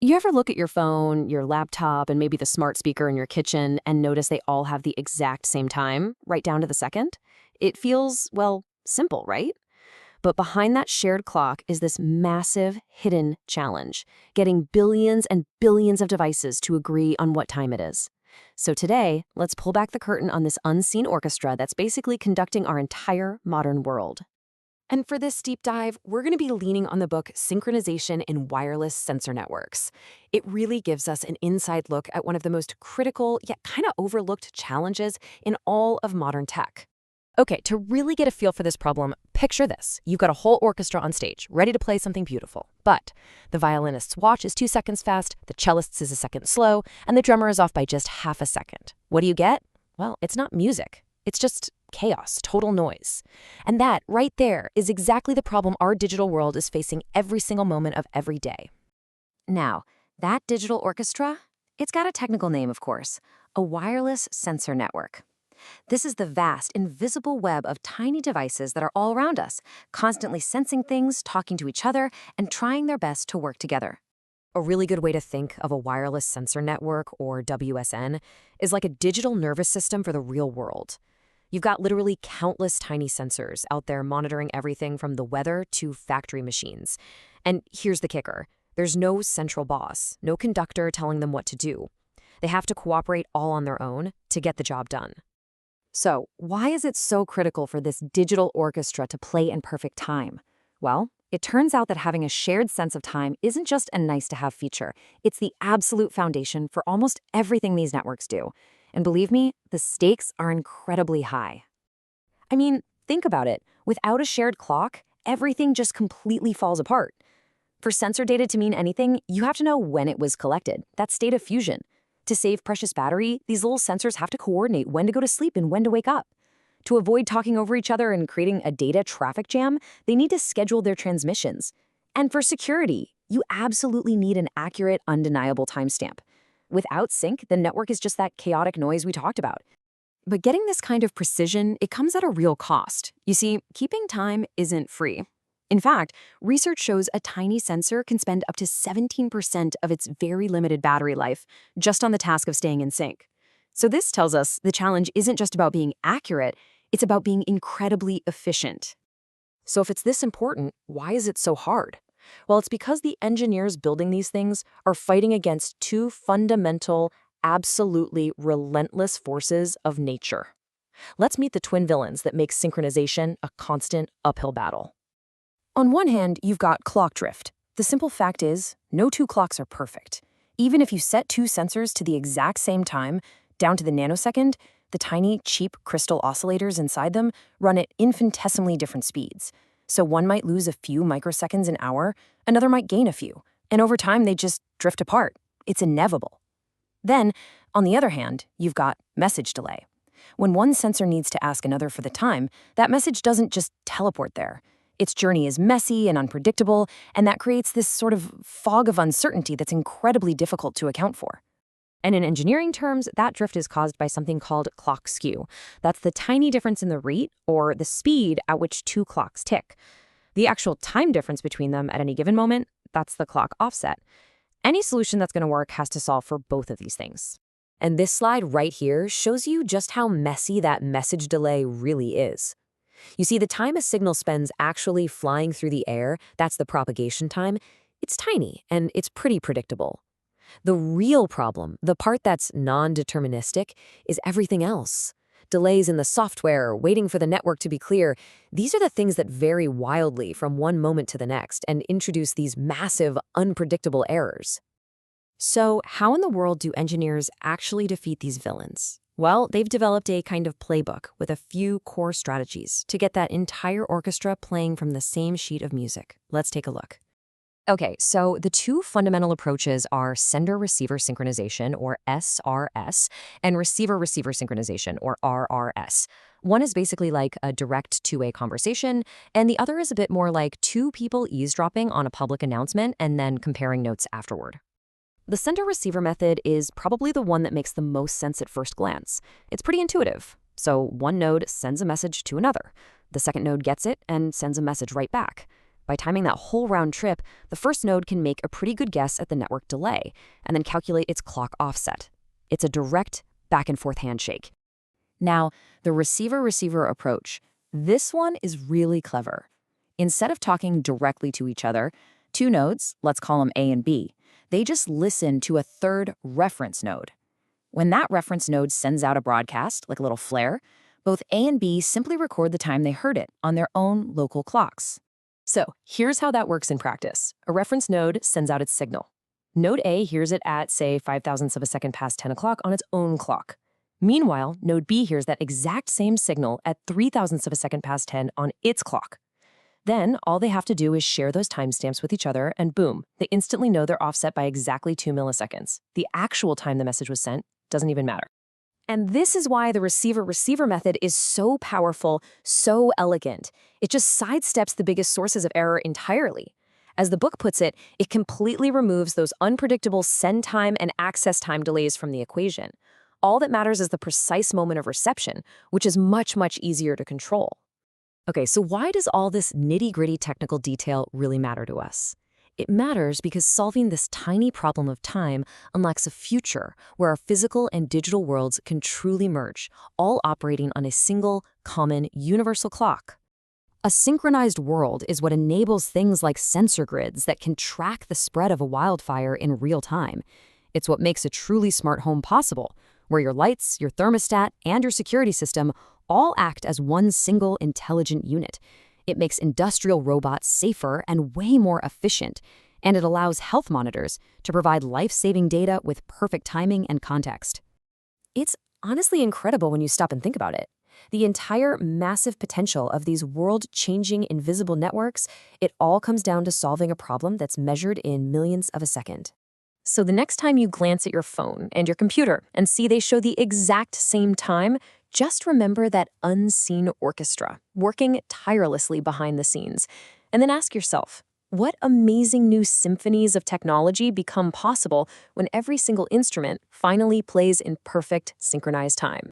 You ever look at your phone, your laptop, and maybe the smart speaker in your kitchen and notice they all have the exact same time, right down to the second? It feels, well, simple, right? But behind that shared clock is this massive hidden challenge, getting billions and billions of devices to agree on what time it is. So today, let's pull back the curtain on this unseen orchestra that's basically conducting our entire modern world. And for this deep dive, we're going to be leaning on the book Synchronization in Wireless Sensor Networks. It really gives us an inside look at one of the most critical yet kind of overlooked challenges in all of modern tech. Okay, to really get a feel for this problem, picture this. You've got a whole orchestra on stage, ready to play something beautiful. But the violinist's watch is 2 seconds fast, the cellist's is a second slow, and the drummer is off by just half a second. What do you get? Well, it's not music. It's just chaos, total noise. And that, right there, is exactly the problem our digital world is facing every single moment of every day. Now, that digital orchestra, it's got a technical name, of course, a wireless sensor network. This is the vast, invisible web of tiny devices that are all around us, constantly sensing things, talking to each other, and trying their best to work together. A really good way to think of a wireless sensor network, or WSN, is like a digital nervous system for the real world. You've got literally countless tiny sensors out there monitoring everything from the weather to factory machines. And here's the kicker. There's no central boss, no conductor telling them what to do. They have to cooperate all on their own to get the job done. So, why is it so critical for this digital orchestra to play in perfect time? Well, it turns out that having a shared sense of time isn't just a nice-to-have feature. It's the absolute foundation for almost everything these networks do. And believe me, the stakes are incredibly high. I mean, think about it. Without a shared clock, everything just completely falls apart. For sensor data to mean anything, you have to know when it was collected. That's state of fusion. To save precious battery, these little sensors have to coordinate when to go to sleep and when to wake up. To avoid talking over each other and creating a data traffic jam, they need to schedule their transmissions. And for security, you absolutely need an accurate, undeniable timestamp. Without sync, the network is just that chaotic noise we talked about. But getting this kind of precision, it comes at a real cost. You see, keeping time isn't free. In fact, research shows a tiny sensor can spend up to 17% of its very limited battery life just on the task of staying in sync. So this tells us the challenge isn't just about being accurate, it's about being incredibly efficient. So if it's this important, why is it so hard? Well, it's because the engineers building these things are fighting against two fundamental, absolutely relentless forces of nature. Let's meet the twin villains that make synchronization a constant uphill battle. On one hand, you've got clock drift. The simple fact is, no two clocks are perfect. Even if you set two sensors to the exact same time, down to the nanosecond, the tiny, cheap crystal oscillators inside them run at infinitesimally different speeds. So one might lose a few microseconds an hour, another might gain a few, and over time they just drift apart. It's inevitable. Then, on the other hand, you've got message delay. When one sensor needs to ask another for the time, that message doesn't just teleport there. Its journey is messy and unpredictable, and that creates this sort of fog of uncertainty that's incredibly difficult to account for. And in engineering terms, that drift is caused by something called clock skew. That's the tiny difference in the rate, or the speed at which two clocks tick. The actual time difference between them at any given moment, that's the clock offset. Any solution that's going to work has to solve for both of these things. And this slide right here shows you just how messy that message delay really is. You see, the time a signal spends actually flying through the air, that's the propagation time, it's tiny and it's pretty predictable. The real problem, the part that's non-deterministic, is everything else. Delays in the software, waiting for the network to be clear, these are the things that vary wildly from one moment to the next and introduce these massive, unpredictable errors. So, how in the world do engineers actually defeat these villains? Well, they've developed a kind of playbook with a few core strategies to get that entire orchestra playing from the same sheet of music. Let's take a look. Okay, so the two fundamental approaches are sender-receiver synchronization, or SRS, and receiver-receiver synchronization, or RRS. One is basically like a direct two-way conversation, and the other is a bit more like two people eavesdropping on a public announcement and then comparing notes afterward. The sender-receiver method is probably the one that makes the most sense at first glance. It's pretty intuitive. So one node sends a message to another. The second node gets it and sends a message right back. By timing that whole round trip, the first node can make a pretty good guess at the network delay and then calculate its clock offset. It's a direct back-and-forth handshake. Now, the receiver-receiver approach. This one is really clever. Instead of talking directly to each other, two nodes, let's call them A and B, they just listen to a third reference node. When that reference node sends out a broadcast, like a little flare, both A and B simply record the time they heard it on their own local clocks. So here's how that works in practice. A reference node sends out its signal. Node A hears it at, say, 0.05 of a second past 10 o'clock on its own clock. Meanwhile, node B hears that exact same signal at 0.03 of a second past 10 on its clock. Then, all they have to do is share those timestamps with each other, and boom, they instantly know they're offset by exactly 2 milliseconds. The actual time the message was sent doesn't even matter. And this is why the receiver-receiver method is so powerful, so elegant. It just sidesteps the biggest sources of error entirely. As the book puts it, it completely removes those unpredictable send time and access time delays from the equation. All that matters is the precise moment of reception, which is much, much easier to control. Okay, so why does all this nitty-gritty technical detail really matter to us? It matters because solving this tiny problem of time unlocks a future where our physical and digital worlds can truly merge, all operating on a single, common, universal clock. A synchronized world is what enables things like sensor grids that can track the spread of a wildfire in real time. It's what makes a truly smart home possible, where your lights, your thermostat, and your security system all act as one single intelligent unit. It makes industrial robots safer and way more efficient, and it allows health monitors to provide life-saving data with perfect timing and context. It's honestly incredible when you stop and think about it. The entire massive potential of these world-changing invisible networks, it all comes down to solving a problem that's measured in millions of a second. So the next time you glance at your phone and your computer and see they show the exact same time, just remember that unseen orchestra working tirelessly behind the scenes. And then ask yourself, what amazing new symphonies of technology become possible when every single instrument finally plays in perfect synchronized time?